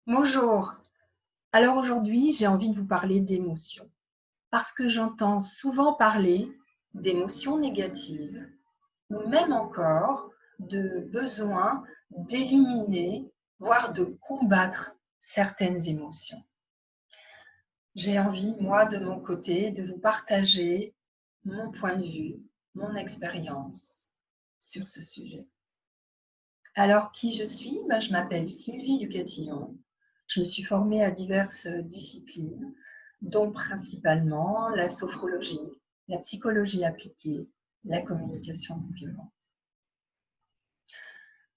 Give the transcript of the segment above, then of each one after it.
Bonjour. Alors aujourd'hui, j'ai envie de vous parler d'émotions parce que j'entends souvent parler d'émotions négatives ou même encore de besoin d'éliminer, voire de combattre certaines émotions. J'ai envie, moi, de mon côté, de vous partager mon point de vue, mon expérience sur ce sujet. Alors, qui je suis? Je m'appelle Sylvie Ducatillon. Je me suis formée à diverses disciplines, dont principalement la sophrologie, la psychologie appliquée, la communication non violente.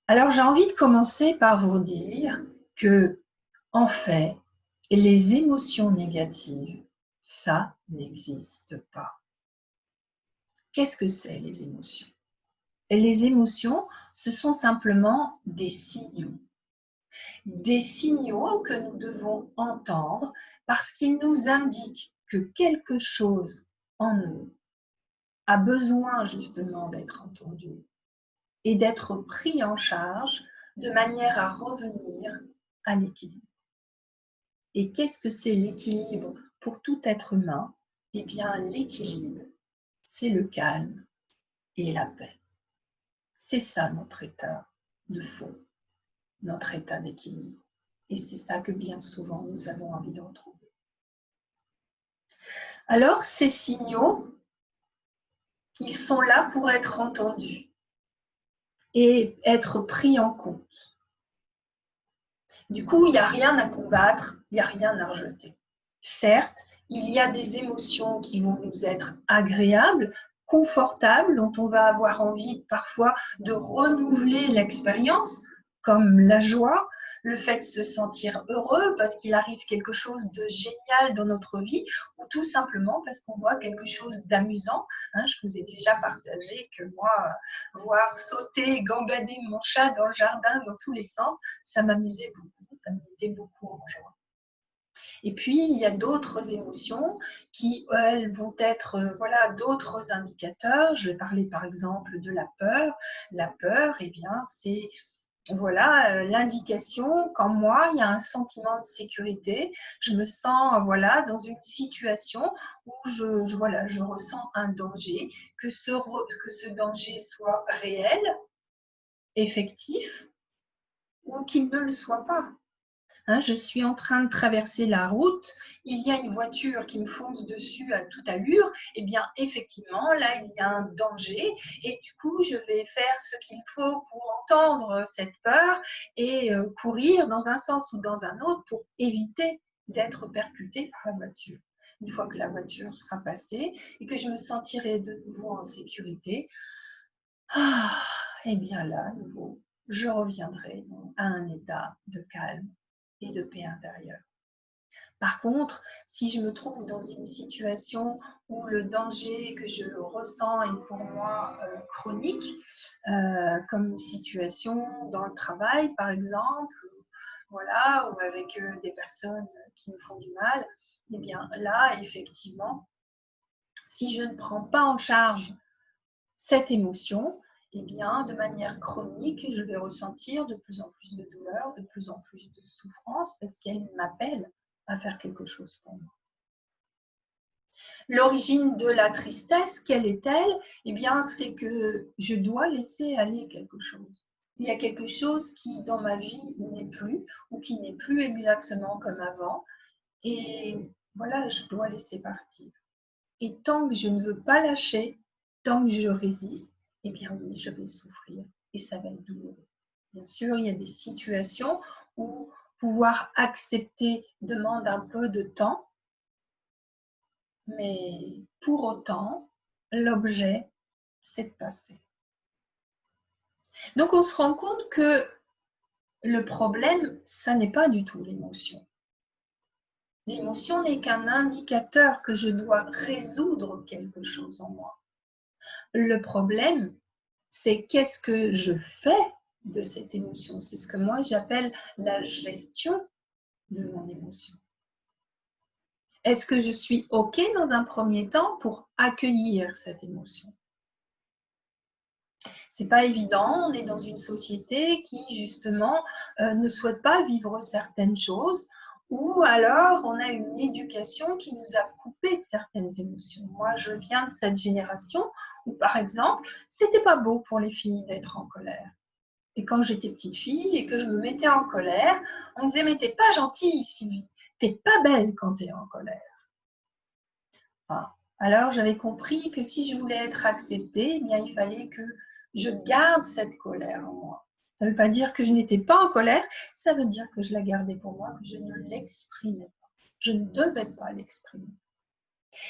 Alors, j'ai envie de commencer par vous dire que, en fait, les émotions négatives, ça n'existe pas. Qu'est-ce que c'est les émotions? Et les émotions, ce sont simplement des signaux. Des signaux que nous devons entendre parce qu'ils nous indiquent que quelque chose en nous a besoin justement d'être entendu et d'être pris en charge de manière à revenir à l'équilibre. Et qu'est-ce que c'est l'équilibre pour tout être humain? Eh bien, l'équilibre, c'est le calme et la paix. C'est ça notre état de fond, notre état d'équilibre. Et c'est ça que bien souvent nous avons envie de retrouver. Alors, ces signaux, ils sont là pour être entendus et être pris en compte. Du coup, il n'y a rien à combattre, il n'y a rien à rejeter. Certes, il y a des émotions qui vont nous être agréables, confortables, dont on va avoir envie parfois de renouveler l'expérience, comme la joie, le fait de se sentir heureux parce qu'il arrive quelque chose de génial dans notre vie, ou tout simplement parce qu'on voit quelque chose d'amusant. Je vous ai déjà partagé que moi, voir sauter, gambader mon chat dans le jardin dans tous les sens, ça m'amusait beaucoup, ça me mettait beaucoup en joie. Et puis, il y a d'autres émotions qui, elles, vont être voilà, d'autres indicateurs. Je vais parler par exemple de la peur. La peur, eh bien, c'est voilà, l'indication qu'en moi, il y a un sentiment de sécurité. Je me sens voilà, dans une situation où voilà, je ressens un danger, que ce danger soit réel, effectif, ou qu'il ne le soit pas. Je suis en train de traverser la route, il y a une voiture qui me fonce dessus à toute allure, et bien effectivement, là, il y a un danger et du coup, je vais faire ce qu'il faut pour entendre cette peur et courir dans un sens ou dans un autre pour éviter d'être percutée par la voiture. Une fois que la voiture sera passée et que je me sentirai de nouveau en sécurité, et bien là, à nouveau, je reviendrai à un état de calme et de paix intérieure. Par contre, si je me trouve dans une situation où le danger que je ressens est pour moi chronique, comme une situation dans le travail par exemple, voilà, ou avec des personnes qui me font du mal, eh bien là, effectivement, si je ne prends pas en charge cette émotion, eh bien, de manière chronique, je vais ressentir de plus en plus de douleur, de plus en plus de souffrance, parce qu'elle m'appelle à faire quelque chose pour moi. L'origine de la tristesse, quelle est-elle? Eh bien, c'est que je dois laisser aller quelque chose. Il y a quelque chose qui, dans ma vie, n'est plus, ou qui n'est plus exactement comme avant, et voilà, je dois laisser partir. Et tant que je ne veux pas lâcher, tant que je résiste, eh bien oui, je vais souffrir et ça va être douloureux. Bien sûr, il y a des situations où pouvoir accepter demande un peu de temps, mais pour autant, l'objet, c'est de passer. Donc on se rend compte que le problème, ça n'est pas du tout l'émotion. L'émotion n'est qu'un indicateur que je dois résoudre quelque chose en moi. Le problème, c'est qu'est-ce que je fais de cette émotion. C'est ce que moi j'appelle la gestion de mon émotion. Est-ce que je suis OK dans un premier temps pour accueillir cette émotion? C'est pas évident, on est dans une société qui justement ne souhaite pas vivre certaines choses, ou alors on a une éducation qui nous a coupé de certaines émotions. Moi, je viens de cette génération où, par exemple, c'était pas beau pour les filles d'être en colère. Et quand j'étais petite fille et que je me mettais en colère, on me disait mais t'es pas gentille, Sylvie, t'es pas belle quand t'es en colère. Ah. Alors j'avais compris que si je voulais être acceptée, eh bien, il fallait que je garde cette colère en moi. Ça ne veut pas dire que je n'étais pas en colère, ça veut dire que je la gardais pour moi, que je ne l'exprimais pas. Je ne devais pas l'exprimer.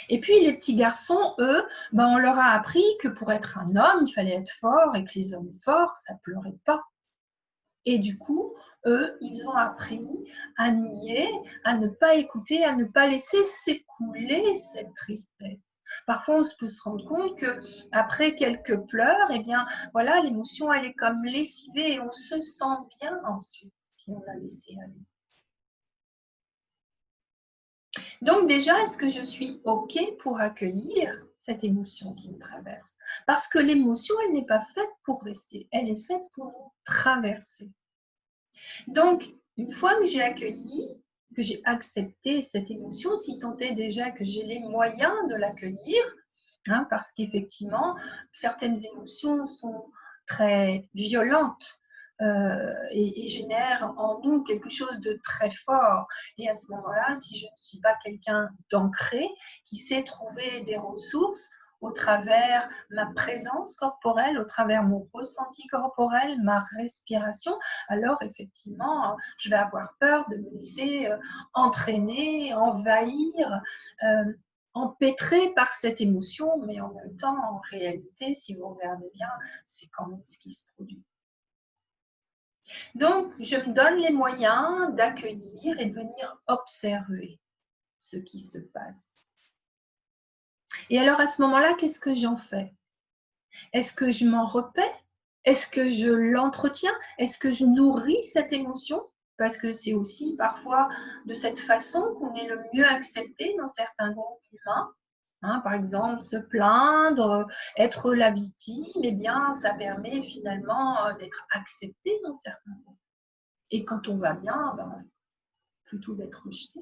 Et puis les petits garçons, eux, ben, on leur a appris que pour être un homme, il fallait être fort et que les hommes forts, ça ne pleurait pas. Et du coup, eux, ils ont appris à nier, à ne pas écouter, à ne pas laisser s'écouler cette tristesse. Parfois, on peut se rendre compte que après quelques pleurs, eh bien, voilà, l'émotion, elle est comme lessivée et on se sent bien ensuite si on l'a laissé aller. Donc déjà, est-ce que je suis OK pour accueillir cette émotion qui me traverse? Parce que l'émotion, elle n'est pas faite pour rester, elle est faite pour nous traverser. Donc, une fois que j'ai accueilli, que j'ai accepté cette émotion, si tant est déjà que j'ai les moyens de l'accueillir, hein, parce qu'effectivement, certaines émotions sont très violentes et génèrent en nous quelque chose de très fort. Et à ce moment-là, si je ne suis pas quelqu'un d'ancré, qui sait trouver des ressources, au travers ma présence corporelle, au travers mon ressenti corporel, ma respiration, alors effectivement, je vais avoir peur de me laisser entraîner, envahir, empêtré par cette émotion, mais en même temps, en réalité, si vous regardez bien, c'est quand même ce qui se produit. Donc, je me donne les moyens d'accueillir et de venir observer ce qui se passe. Et alors, à ce moment-là, qu'est-ce que j'en fais? Est-ce que je m'en repais? Est-ce que je l'entretiens? Est-ce que je nourris cette émotion? Parce que c'est aussi parfois de cette façon qu'on est le mieux accepté dans certains groupes humains. Hein, par exemple, se plaindre, être la victime, eh bien, ça permet finalement d'être accepté dans certains groupes. Et quand on va bien, ben, plutôt d'être rejeté.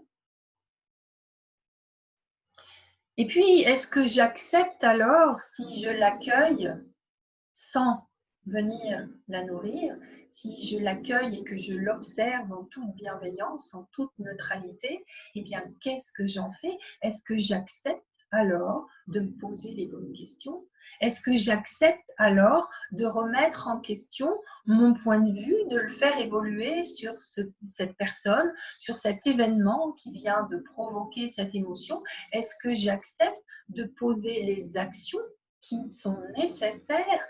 Et puis, est-ce que j'accepte alors si je l'accueille sans venir la nourrir, si je l'accueille et que je l'observe en toute bienveillance, en toute neutralité, eh bien, qu'est-ce que j'en fais? Est-ce que j'accepte alors de me poser les bonnes questions? Est-ce que j'accepte alors de remettre en question mon point de vue, de le faire évoluer sur cette personne, sur cet événement qui vient de provoquer cette émotion? Est-ce que j'accepte de poser les actions qui sont nécessaires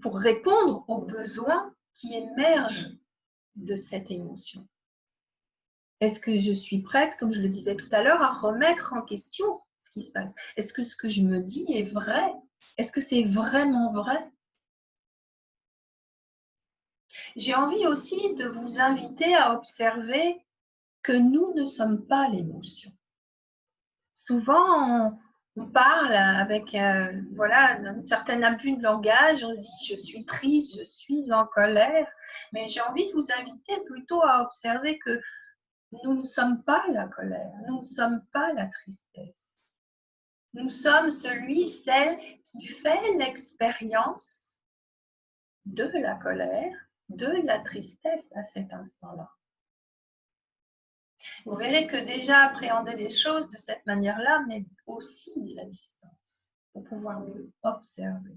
pour répondre aux besoins qui émergent de cette émotion? Est-ce que je suis prête, comme je le disais tout à l'heure, à remettre en question ce qui se passe? Est-ce que ce que je me dis est vrai? Est-ce que c'est vraiment vrai? J'ai envie aussi de vous inviter à observer que nous ne sommes pas l'émotion. Souvent, on parle avec voilà, un certain abus de langage, on se dit je suis triste, je suis en colère, mais j'ai envie de vous inviter plutôt à observer que nous ne sommes pas la colère, nous ne sommes pas la tristesse. Nous sommes celui, celle qui fait l'expérience de la colère, de la tristesse à cet instant-là. Vous verrez que déjà appréhender les choses de cette manière-là met aussi la distance pour pouvoir mieux observer.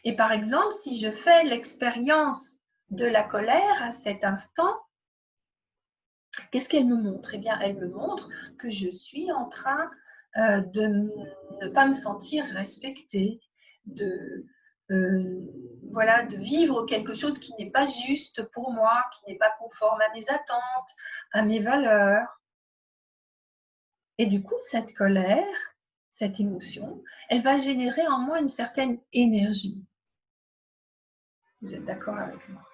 Et par exemple, si je fais l'expérience de la colère à cet instant, qu'est-ce qu'elle me montre? Eh bien, elle me montre que je suis en train de ne pas me sentir respectée, voilà, de vivre quelque chose qui n'est pas juste pour moi, qui n'est pas conforme à mes attentes, à mes valeurs. Et du coup, cette colère, cette émotion, elle va générer en moi une certaine énergie. Vous êtes d'accord avec moi?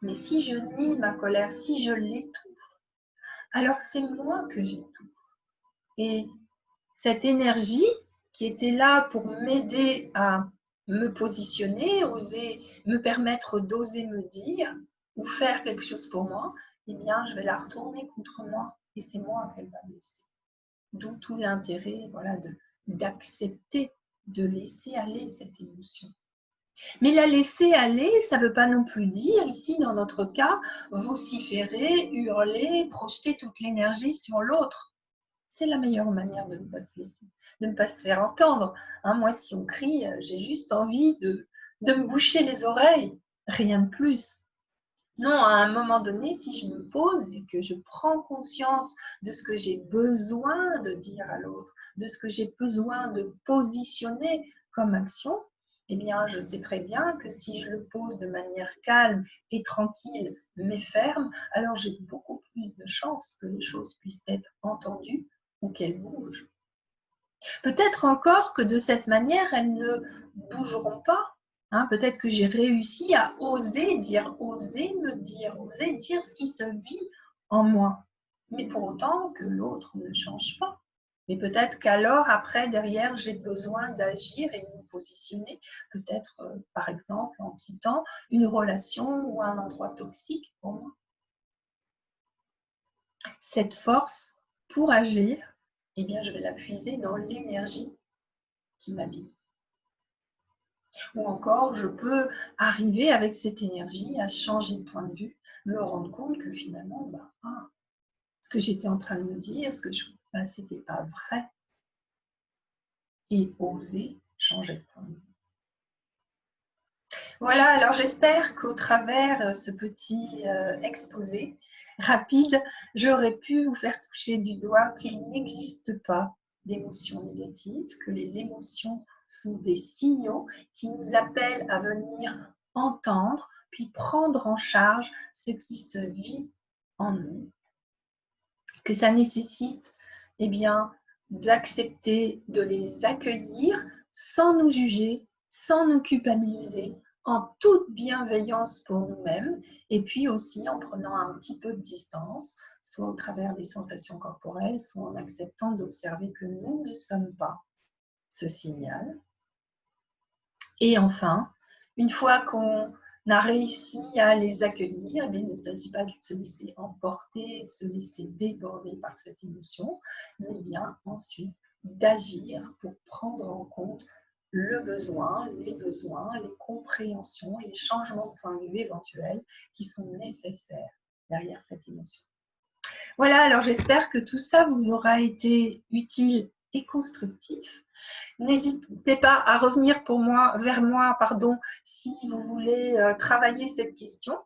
Mais si je nie ma colère, si je l'étouffe, alors c'est moi que j'étouffe. Et cette énergie qui était là pour m'aider à me positionner, oser me permettre d'oser me dire ou faire quelque chose pour moi, eh bien, je vais la retourner contre moi et c'est moi qu'elle va me laisser. D'où tout l'intérêt, voilà, d'accepter, de laisser aller cette émotion. Mais la laisser aller, ça ne veut pas non plus dire, ici dans notre cas, vociférer, hurler, projeter toute l'énergie sur l'autre. C'est la meilleure manière de ne pas se laisser, de ne pas se faire entendre. Hein, moi, si on crie, j'ai juste envie de me boucher les oreilles, rien de plus. Non, à un moment donné, si je me pose et que je prends conscience de ce que j'ai besoin de dire à l'autre, de ce que j'ai besoin de positionner comme action, eh bien, je sais très bien que si je le pose de manière calme et tranquille, mais ferme, alors j'ai beaucoup plus de chances que les choses puissent être entendues ou qu'elles bougent. Peut-être encore que de cette manière, elles ne bougeront pas. Hein, peut-être que j'ai réussi à oser me dire, oser dire ce qui se vit en moi. Mais pour autant que l'autre ne change pas. Mais peut-être qu'alors, après, derrière, j'ai besoin d'agir et de me positionner, peut-être, par exemple, en quittant une relation ou un endroit toxique pour moi. Cette force, pour agir, eh bien, je vais la puiser dans l'énergie qui m'habite. Ou encore, je peux arriver avec cette énergie à changer de point de vue, me rendre compte que finalement, ce que j'étais en train de me dire, c'était pas vrai. Et oser changer de point de vue. Voilà, alors j'espère qu'au travers ce petit exposé rapide, j'aurais pu vous faire toucher du doigt qu'il n'existe pas d'émotions négatives, que les émotions sont des signaux qui nous appellent à venir entendre, puis prendre en charge ce qui se vit en nous. Que ça nécessite, eh bien, d'accepter de les accueillir sans nous juger, sans nous culpabiliser, en toute bienveillance pour nous-mêmes, et puis aussi en prenant un petit peu de distance, soit au travers des sensations corporelles, soit en acceptant d'observer que nous ne sommes pas ce signal. Et enfin, une fois qu'on a réussi à les accueillir, il ne s'agit pas de se laisser emporter, de se laisser déborder par cette émotion, mais bien ensuite d'agir pour prendre en compte les besoins, les compréhensions et les changements de point de vue éventuels qui sont nécessaires derrière cette émotion. Voilà, alors j'espère que tout ça vous aura été utile et constructif. N'hésitez pas à revenir vers moi, si vous voulez travailler cette question.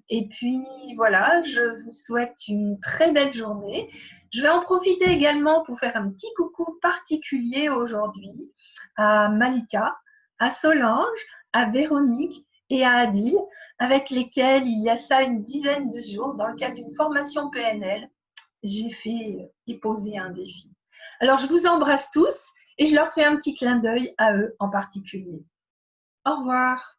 Et puis voilà, je vous souhaite une très belle journée. Je vais en profiter également pour faire un petit coucou particulier aujourd'hui à Malika, à Solange, à Véronique et à Adil, avec lesquels il y a ça une dizaine de jours, dans le cadre d'une formation PNL, j'ai fait et posé un défi. Alors je vous embrasse tous et je leur fais un petit clin d'œil à eux en particulier. Au revoir.